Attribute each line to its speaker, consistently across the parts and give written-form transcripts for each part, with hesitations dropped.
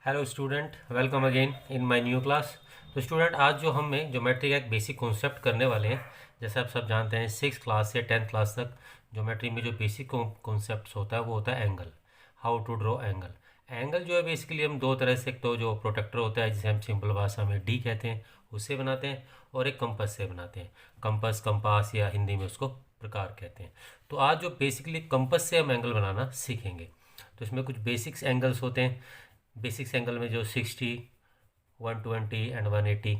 Speaker 1: Hello student, welcome again in my new class. तो student, आज जो हमें ज्योमेट्री का एक बेसिक कॉन्सेप्ट करने वाले हैं। जैसे आप सब जानते हैं, 6 क्लास से 10 क्लास तक ज्योमेट्री में जो बेसिक कॉन्सेप्ट होता है वो होता है angle. How to draw angle. Angle जो है बेसिकली हम दो तरह से, एक तो जो प्रोटेक्टर होता है जिसे हम सिंपल भाषा में डी कहते हैं, उससे बनाते हैं, और एक कंपास से बनाते हैं। कंपास या हिंदी में उसको प्रकार कहते हैं। तो आज जो बेसिकली कंपास से हम एंगल बनाना सीखेंगे। तो इसमें कुछ बेसिक्स एंगल्स होते हैं। बेसिक्स एंगल में जो 60, 120 एंड 180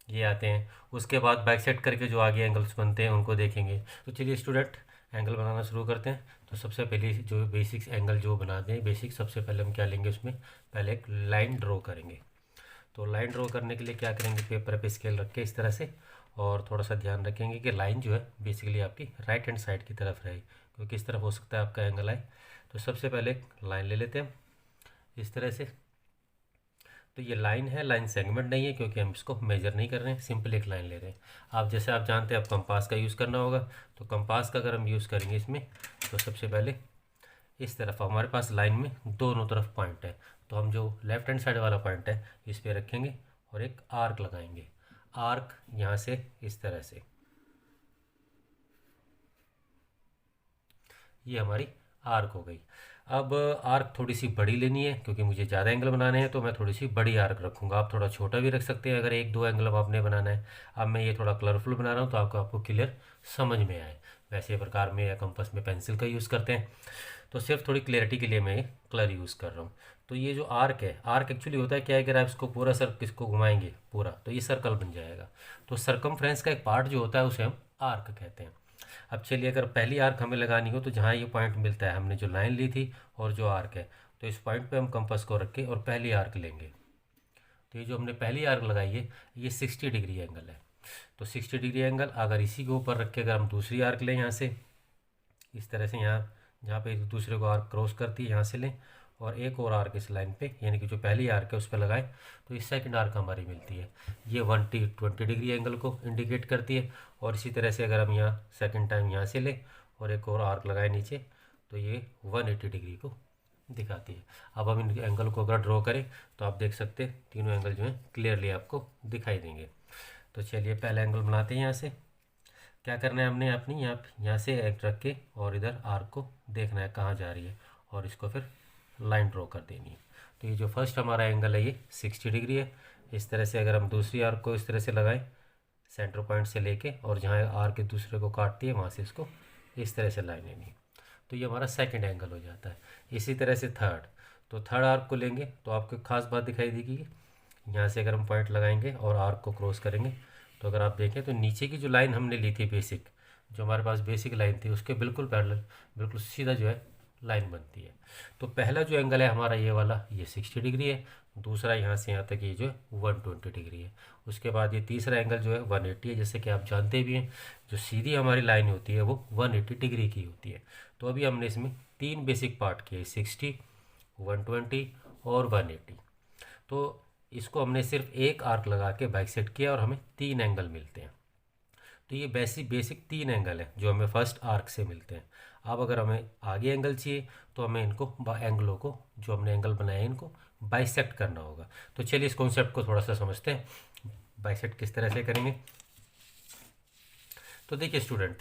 Speaker 1: ये आते हैं। उसके बाद बाइसेक्ट करके जो आगे एंगल्स बनते हैं उनको देखेंगे। तो चलिए स्टूडेंट, एंगल बनाना शुरू करते हैं। तो सबसे पहले जो बेसिक्स एंगल जो बनाते हैं, बेसिक सबसे पहले हम क्या लेंगे, उसमें पहले एक लाइन ड्रॉ करेंगे। तो लाइन ड्रॉ करने के लिए क्या करेंगे, पेपर पे स्केल रख के इस तरह से, और थोड़ा सा ध्यान रखेंगे कि लाइन जो है बेसिकली आपकी राइट हैंड साइड की तरफ रहे, क्योंकि इस तरफ हो सकता है आपका एंगल आए। तो सबसे पहले एक लाइन ले लेते हैं इस तरह से। तो ये लाइन है, लाइन सेगमेंट नहीं है, क्योंकि हम इसको मेजर नहीं कर रहे हैं, सिंपल एक लाइन ले रहे हैं। आप जैसे आप जानते हैं, आप कंपास का यूज़ करना होगा। तो कंपास का अगर हम यूज़ करेंगे इसमें, तो सबसे पहले इस तरफ हमारे पास लाइन में दोनों तरफ पॉइंट है। तो हम जो लेफ्ट हैंड साइड वाला पॉइंट है इस पर रखेंगे और एक आर्क लगाएंगे। आर्क यहाँ से इस तरह से, ये हमारी आर्क हो गई। अब आर्क थोड़ी सी बड़ी लेनी है, क्योंकि मुझे ज़्यादा एंगल बनाने हैं, तो मैं थोड़ी सी बड़ी आर्क रखूँगा। आप थोड़ा छोटा भी रख सकते हैं अगर एक दो एंगल आपने बनाना है। अब मैं ये थोड़ा कलरफुल बना रहा हूँ तो आपको क्लियर समझ में आए। वैसे प्रकार में या कंपास में पेंसिल का यूज़ करते हैं, तो सिर्फ थोड़ी क्लियरिटी के लिए मैं ये कलर यूज़ कर रहा हूँ। तो ये जो आर्क है, आर्क एक्चुअली होता है क्या है, अगर आप इसको पूरा किसको घुमाएंगे पूरा, तो ये सर्कल बन जाएगा। तो सरकमफ्रेंस का एक पार्ट जो होता है उसे हम आर्क कहते हैं। अब चलिए, अगर पहली आर्क हमें लगानी हो, तो जहाँ ये पॉइंट मिलता है, हमने जो लाइन ली थी और जो आर्क है, तो इस पॉइंट पे हम कंपास को रख के और पहली आर्क लेंगे। तो ये जो हमने पहली आर्क लगाई है, ये 60 डिग्री एंगल है। तो 60 डिग्री एंगल अगर इसी के ऊपर रख के अगर हम दूसरी आर्क लें यहाँ से, इस तरह से, यहाँ जहाँ पे एक दूसरे को आर्क क्रॉस करती है यहाँ से लें, और एक और आर्क इस लाइन पे, यानी कि जो पहली आर्क है उस पर लगाएं, तो इस सेकंड आर्क हमारी मिलती है। ये 120 डिग्री एंगल को इंडिकेट करती है। और इसी तरह से अगर हम यहाँ सेकंड टाइम यहाँ से लें और एक और आर्क लगाएं नीचे, तो ये 180 डिग्री को दिखाती है। अब हम इन एंगल को अगर ड्रॉ करें, तो आप देख सकते हैं तीनों एंगल जो हैं क्लियरली आपको दिखाई देंगे। तो चलिए पहला एंगल बनाते हैं। यहाँ से क्या करना है, हमने अपनी यहाँ से एक रख के और इधर आर्क को देखना है कहाँ जा रही है, और इसको फिर लाइन ड्रॉ कर देनी है। तो ये जो फर्स्ट हमारा एंगल है ये 60 डिग्री है। इस तरह से अगर हम दूसरी आर्क को इस तरह से लगाएं, सेंटर पॉइंट से लेके, और जहाँ आर्क एक दूसरे को काटती है वहाँ से इसको इस तरह से लाइन लेनी है, तो ये हमारा सेकंड एंगल हो जाता है। इसी तरह से थर्ड, तो थर्ड आर्क को लेंगे तो आपको एक खास बात दिखाई देगी। यहाँ से अगर हम पॉइंट लगाएंगे और आर्क को क्रॉस करेंगे, तो अगर आप देखें तो नीचे की जो लाइन हमने ली थी बेसिक, जो हमारे पास बेसिक लाइन थी, उसके बिल्कुल पैरेलल, बिल्कुल सीधा जो है लाइन बनती है। तो पहला जो एंगल है हमारा ये वाला, ये 60 डिग्री है। दूसरा यहाँ से यहाँ तक ये जो है 120 डिग्री है। उसके बाद ये तीसरा एंगल जो है 180 है। जैसे कि आप जानते भी हैं, जो सीधी हमारी लाइन होती है वो 180 डिग्री की होती है। तो अभी हमने इसमें तीन बेसिक पार्ट किए, 60, 120 और 180। तो इसको हमने सिर्फ एक आर्क लगा के बाइसेक्ट किया और हमें तीन एंगल मिलते हैं। तो ये बेसिक तीन एंगल हैं जो हमें फर्स्ट आर्क से मिलते हैं। अब अगर हमें आगे एंगल चाहिए, तो हमें इनको एंगलों को, जो हमने एंगल बनाए हैं, इनको बाइसेक्ट करना होगा। तो चलिए इस कॉन्सेप्ट को थोड़ा सा समझते हैं, बाइसेक्ट किस तरह से करेंगे। तो देखिए स्टूडेंट,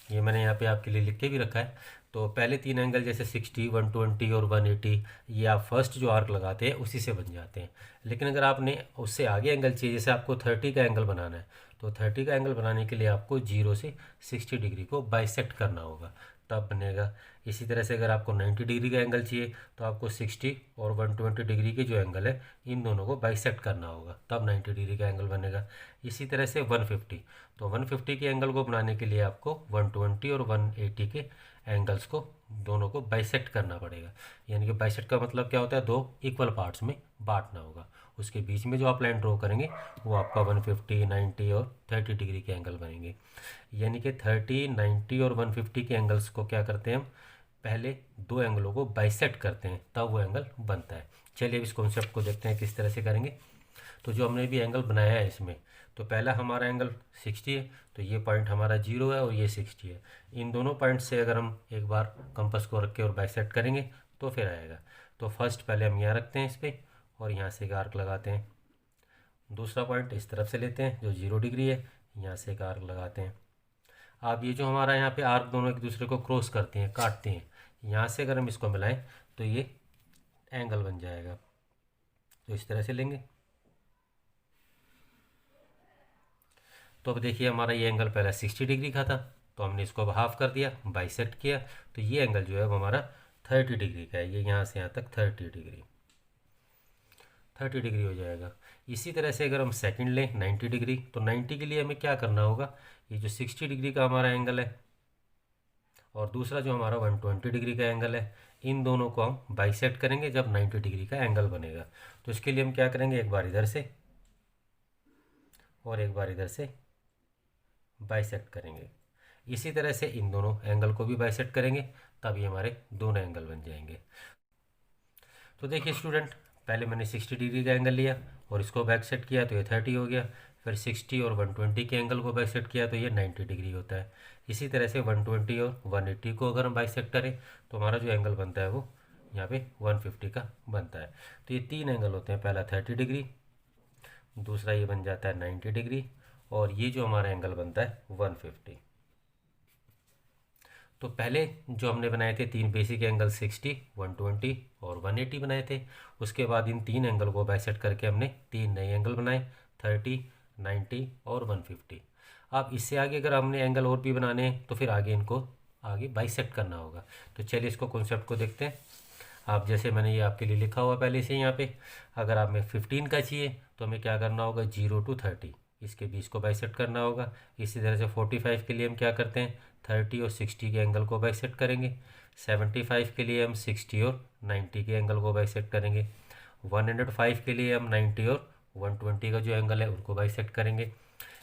Speaker 1: ये मैंने यहाँ पे आपके लिए लिख के भी रखा है। तो पहले तीन एंगल जैसे 60, 120 और 180, ये आप फर्स्ट जो आर्क लगाते हैं उसी से बन जाते हैं। लेकिन अगर आपने उससे आगे एंगल चाहिए, जैसे आपको 30 का एंगल बनाना है, तो 30 का एंगल बनाने के लिए आपको 0 से 60 डिग्री को बाइसेक्ट करना होगा, तब बनेगा। इसी तरह से अगर आपको 90 डिग्री का एंगल चाहिए, तो आपको 60 और 120 डिग्री के जो एंगल है, इन दोनों को बाइसेक्ट करना होगा, तब 90 डिग्री का एंगल बनेगा। इसी तरह से 150, तो 150 के एंगल को बनाने के लिए आपको 120 और 180 के एंगल्स को, दोनों को बाइसेक्ट करना पड़ेगा। यानी कि बाइसेक्ट का मतलब क्या होता है, दो इक्वल पार्ट्स में बांटना होगा। उसके बीच में जो आप लाइन ड्रॉ करेंगे वो आपका 150, 90 और 30 डिग्री के एंगल बनेंगे। यानी कि 30, 90 और 150 के एंगल्स को क्या करते हैं हम, पहले दो एंगलों को बाइसेक्ट करते हैं, तब वो एंगल बनता है। चलिए अब इस कॉन्सेप्ट को देखते हैं किस तरह से करेंगे। तो जो हमने भी एंगल बनाया है इसमें, तो पहला हमारा एंगल 60 है, तो ये पॉइंट हमारा 0 है और ये 60 है। इन दोनों पॉइंट से अगर हम एक बार कंपास को रख के और बाइसेक्ट करेंगे तो फिर आएगा। तो फर्स्ट पहले हम यहाँ रखते हैं इस पर, और यहाँ से एक आर्क लगाते हैं। दूसरा पॉइंट इस तरफ से लेते हैं जो 0 डिग्री है, यहाँ से एक आर्क लगाते हैं। अब ये जो हमारा यहाँ पे आर्क दोनों एक दूसरे को क्रॉस करते हैं, काटते हैं, यहाँ से अगर हम इसको मिलाएं तो ये एंगल बन जाएगा। तो इस तरह से लेंगे। तो अब देखिए हमारा ये एंगल पहले 60 डिग्री का था, तो हमने इसको अब हाफ कर दिया, बाइसेक्ट किया, तो ये एंगल जो है वो हमारा 30 डिग्री का है। ये यहाँ से यहाँ तक 30 डिग्री हो जाएगा। इसी तरह से अगर हम सेकंड लें 90 डिग्री, तो 90 के लिए हमें क्या करना होगा, ये जो 60 डिग्री का हमारा एंगल है और दूसरा जो हमारा 120 डिग्री का एंगल है, इन दोनों को हम बाइसेक्ट करेंगे जब 90 डिग्री का एंगल बनेगा। तो इसके लिए हम क्या करेंगे, एक बार इधर से और एक बार इधर से बाइसेक्ट करेंगे। इसी तरह से इन दोनों एंगल को भी बाइसेक्ट करेंगे, तभी हमारे दोनों एंगल बन जाएंगे। तो देखिए स्टूडेंट, पहले मैंने 60 डिग्री का एंगल लिया और इसको बाइसेक्ट किया तो ये 30 हो गया। फिर 60 और 120 के एंगल को बाइसेक्ट किया तो ये 90 डिग्री होता है। इसी तरह से 120 और 180 को अगर हम बाइसेक्ट करें तो हमारा जो एंगल बनता है वो यहाँ पे 150 का बनता है। तो ये तीन एंगल होते हैं, पहला 30 डिग्री, दूसरा ये बन जाता है 90 डिग्री, और ये जो हमारा एंगल बनता है 150। तो पहले जो हमने बनाए थे तीन बेसिक एंगल 60, 120 और 180 बनाए थे। उसके बाद इन तीन एंगल को बाइसेक्ट करके हमने तीन नए एंगल बनाए, 30, 90 और 150। अब इससे आगे अगर हमने एंगल और भी बनाने हैं तो फिर आगे इनको आगे बाइसेक्ट करना होगा। तो चलिए इसको कॉन्सेप्ट को देखते हैं। आप जैसे मैंने ये आपके लिए लिखा हुआ पहले से यहाँ पे, अगर आप में 15 का चाहिए तो हमें क्या करना होगा, 0 to 30 इसके बीच को बाइसेक्ट करना होगा। इसी तरह से 45 के लिए हम क्या करते हैं, 30 और 60 के एंगल को बाइसेक्ट करेंगे। 75 के लिए हम 60 और 90 के एंगल को बाइसेक्ट करेंगे। 105 के लिए हम 90 और 120 का जो एंगल है उनको बाइसेक्ट करेंगे।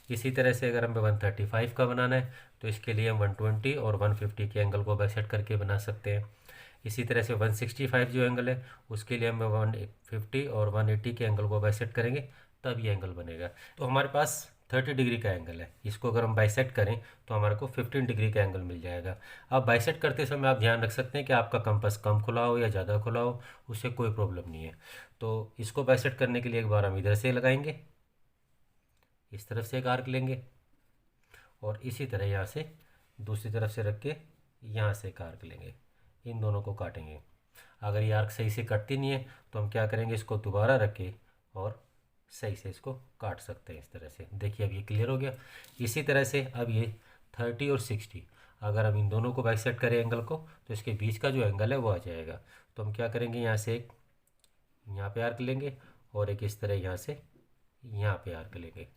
Speaker 1: इसी तरह से अगर हमें 135 का बनाना है तो इसके लिए हम 120 और 150 के एंगल को बाइसेक्ट करके बना सकते हैं। इसी तरह से 165 जो एंगल है उसके लिए हम 150 और 180 के एंगल को बाइसेक्ट करेंगे, तब ये एंगल बनेगा। तो हमारे पास 30 डिग्री का एंगल है, इसको अगर हम बाइसेक्ट करें तो हमारे को 15 डिग्री का एंगल मिल जाएगा। अब बाइसेक्ट करते समय आप ध्यान रख सकते हैं कि आपका कंपास कम खुला हो या ज़्यादा खुला हो, उससे कोई प्रॉब्लम नहीं है। तो इसको बाइसेक्ट करने के लिए एक बार हम इधर से लगाएंगे, इस तरफ से एक आर्क लेंगे और इसी तरह यहाँ से दूसरी तरफ से रख के यहाँ से एक आर्क लेंगे, इन दोनों को काटेंगे। अगर ये आर्क सही से कटती नहीं है तो हम क्या करेंगे, इसको दोबारा रख के और सही से इसको काट सकते हैं इस तरह से। देखिए अब ये क्लियर हो गया। इसी तरह से अब ये 30 और 60 अगर हम इन दोनों को बाइसेक्ट करें एंगल को तो इसके बीच का जो एंगल है वो आ जाएगा। तो हम क्या करेंगे, यहाँ से एक यहाँ पे आर्क लेंगे और एक इस तरह यहाँ से यहाँ पे आर्क लेंगे।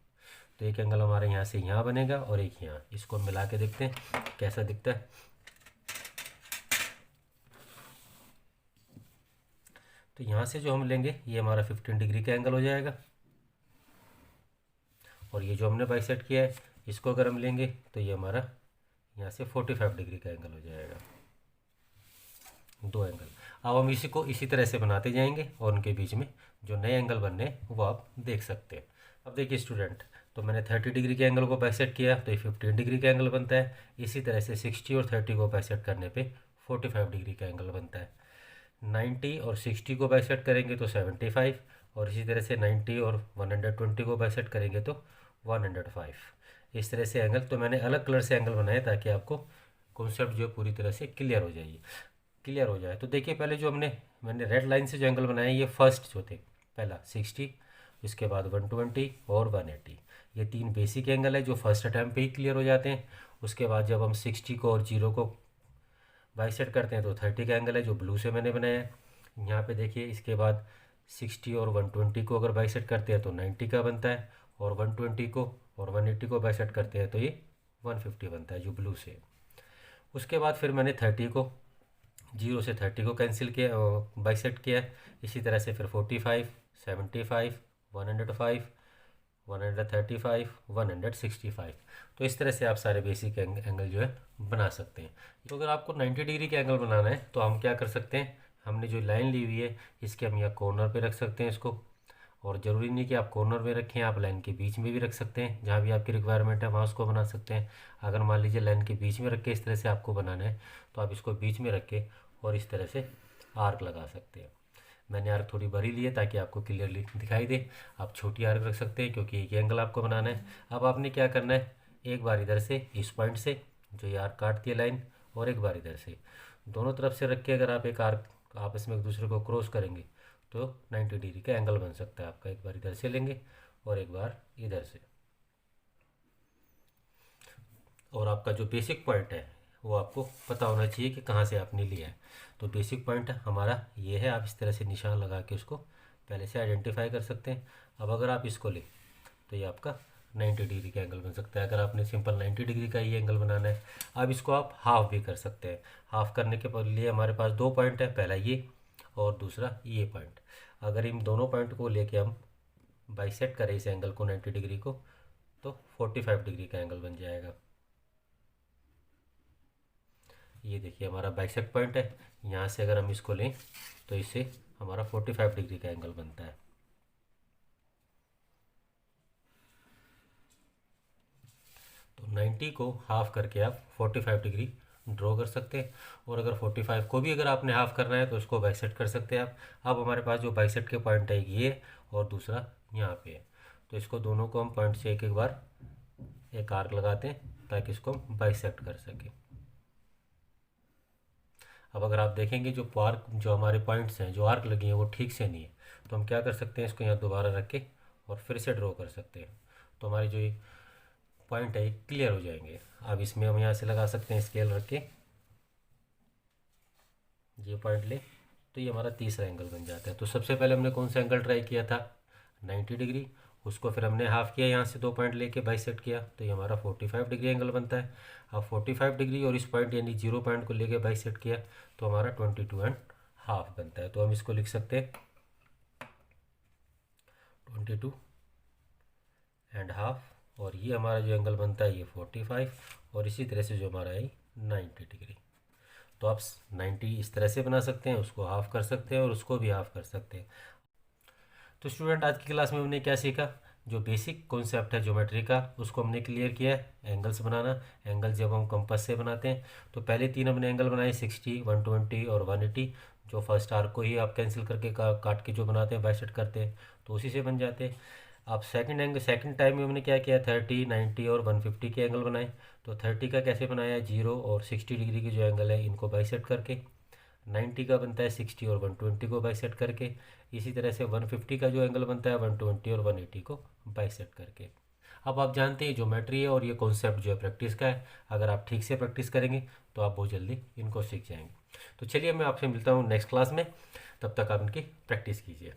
Speaker 1: तो एक एंगल हमारे यहाँ से यहाँ बनेगा और एक यहाँ। इसको मिला के देखते हैं कैसा दिखता है। तो यहाँ से जो हम लेंगे ये हमारा 15 डिग्री का एंगल हो जाएगा, और ये जो हमने बाइसेक्ट किया है इसको अगर हम लेंगे तो ये हमारा यहाँ से 45 डिग्री का एंगल हो जाएगा, दो एंगल। अब हम इसी को इसी तरह से बनाते जाएंगे और उनके बीच में जो नए एंगल बनने हैं वो आप देख सकते हैं। अब देखिए स्टूडेंट, तो मैंने 30 डिग्री के एंगल को बाइसेक्ट किया तो ये 15 डिग्री का एंगल बनता है। इसी तरह से 60 और 30 को बाइसेक्ट करने पे 45 डिग्री का एंगल बनता है। 90 और 60 को बाइसेक्ट करेंगे तो 75, और इसी तरह से 90 और 120 को बाइसेक्ट करेंगे तो 105। इस तरह से एंगल, तो मैंने अलग कलर से एंगल बनाए ताकि आपको कॉन्सेप्ट जो पूरी तरह से क्लियर हो जाए। तो देखिए पहले जो मैंने रेड लाइन से जो एंगल बनाए ये फर्स्ट जो थे, पहला 60, इसके बाद 120 और 180, ये तीन बेसिक एंगल है जो फर्स्ट अटैम्प्ट पे ही क्लियर हो जाते हैं। उसके बाद जब हम 60 को और 0 को बाइसेक्ट करते हैं तो 30 का एंगल है जो ब्लू से मैंने बनाया है। यहाँ पे देखिए इसके बाद 60 और 120 को अगर बाइसेक्ट करते हैं तो 90 का बनता है, और 120 को और 180 को बाइसेक्ट करते हैं तो ये 150 बनता है जो ब्लू से। उसके बाद फिर मैंने 30 को 0 से 30 को कैंसिल किया, बाइसेक्ट किया है। इसी तरह से फिर 45, 75, 105, 135, 165। तो इस तरह से आप सारे बेसिक एंगल जो है बना सकते हैं। तो अगर आपको 90 डिग्री का एंगल बनाना है तो हम क्या कर सकते हैं, हमने जो लाइन ली हुई है इसके हम यहाँ कॉर्नर पे रख सकते हैं इसको, और ज़रूरी नहीं कि आप कॉर्नर में रखें, आप लाइन के बीच में भी रख सकते हैं, जहाँ भी आपकी रिक्वायरमेंट है वहाँ उसको बना सकते हैं। अगर मान लीजिए लाइन के बीच में रख के इस तरह से आपको बनाना है तो आप इसको बीच में रख के और इस तरह से आर्क लगा सकते हैं। मैंने आर्क थोड़ी बड़ी ली है ताकि आपको क्लियरली दिखाई दे। आप छोटी आर्क रख सकते हैं क्योंकि एक ही एंगल आपको बनाना है। अब आपने क्या करना है, एक बार इधर से इस पॉइंट से जो ये आर्क काटती है लाइन, और एक बार इधर से, दोनों तरफ से रख के अगर आप एक आर्क आपस में एक दूसरे को क्रॉस करेंगे तो 90 डिग्री का एंगल बन सकता है आपका। एक बार इधर से लेंगे और एक बार इधर से। और आपका जो बेसिक पॉइंट है वो आपको पता होना चाहिए कि कहाँ से आपने लिया है। तो बेसिक पॉइंट हमारा ये है, आप इस तरह से निशान लगा के उसको पहले से आइडेंटिफाई कर सकते हैं। अब अगर आप इसको लें तो ये आपका 90 डिग्री का एंगल बन सकता है। अगर आपने सिंपल 90 डिग्री का ये एंगल बनाना है, अब इसको आप हाफ भी कर सकते हैं। हाफ करने के लिए हमारे पास दो पॉइंट है, पहला ये और दूसरा ये पॉइंट। अगर इन दोनों पॉइंट को लेके हम बाइसेक्ट करें इस एंगल को 90 डिग्री को, तो 45 डिग्री का एंगल बन जाएगा। ये देखिए हमारा बाइसेक्ट पॉइंट है, यहाँ से अगर हम इसको लें तो इससे हमारा 45 डिग्री का एंगल बनता है। तो 90 को हाफ करके आप 45 डिग्री ड्रॉ कर सकते हैं। और अगर 45 को भी अगर आपने हाफ करना है तो उसको बाइसेक्ट कर सकते हैं आप। अब हमारे पास जो बाइसेक्ट के पॉइंट है ये और दूसरा यहाँ पे है, तो इसको दोनों को हम पॉइंट से एक एक बार एक आर्क लगाते हैं ताकि इसको हम बाइसेक्ट कर सकें। अब अगर आप देखेंगे जो आर्क जो हमारे पॉइंट्स हैं जो आर्क लगी हैं वो ठीक से नहीं है, तो हम क्या कर सकते हैं, इसको यहाँ दोबारा रख के और फिर से ड्रॉ कर सकते हैं। तो हमारी जो ये पॉइंट है ये क्लियर हो जाएंगे। अब इसमें हम यहाँ से लगा सकते हैं स्केल रख के, ये पॉइंट ले तो ये हमारा तीसरा एंगल बन जाता है। तो सबसे पहले हमने कौन सा एंगल ट्राई किया था, 90 डिग्री। उसको फिर हमने हाफ किया, यहाँ से दो पॉइंट लेके बाइसेक्ट किया तो ये हमारा 45 डिग्री एंगल बनता है। अब 45 डिग्री और इस पॉइंट यानी जीरो पॉइंट को लेके बाइसेक्ट किया तो हमारा 22.5 बनता है। तो हम इसको लिख सकते हैं 22.5, और ये हमारा जो एंगल बनता है ये 45, और इसी तरह से जो हमारा है 90 डिग्री। तो आप 90 इस तरह से बना सकते हैं, उसको हाफ कर सकते हैं और उसको भी हाफ कर सकते हैं। तो स्टूडेंट आज की क्लास में हमने क्या सीखा, जो बेसिक कॉन्सेप्ट है ज्योमेट्री का उसको हमने क्लियर किया है। एंगल्स बनाना, एंगल जब हम कंपास से बनाते हैं तो पहले तीन हमने एंगल बनाए 60, 120 और 180, जो फर्स्ट आर्क को ही आप कैंसिल करके काट के जो बनाते हैं बाइसेक्ट करते हैं तो उसी से बन जाते हैं। अब सेकंड टाइम में हमने क्या किया, 30, 90 और 150 के एंगल बनाए। तो 30 का कैसे बनाया, 0 और 60 डिग्री के जो एंगल है इनको बाइसेक्ट करके। 90 का बनता है 60 और 120 को बाइसेक्ट करके। इसी तरह से 150 का जो एंगल बनता है 120 और 180 को बाइसेक्ट करके। अब आप जानते हैं ज्योमेट्री है और ये कॉन्सेप्ट जो है प्रैक्टिस का है। अगर आप ठीक से प्रैक्टिस करेंगे तो आप बहुत जल्दी इनको सीख जाएंगे। तो चलिए मैं आपसे मिलता हूँ नेक्स्ट क्लास में, तब तक आप इनकी प्रैक्टिस कीजिए।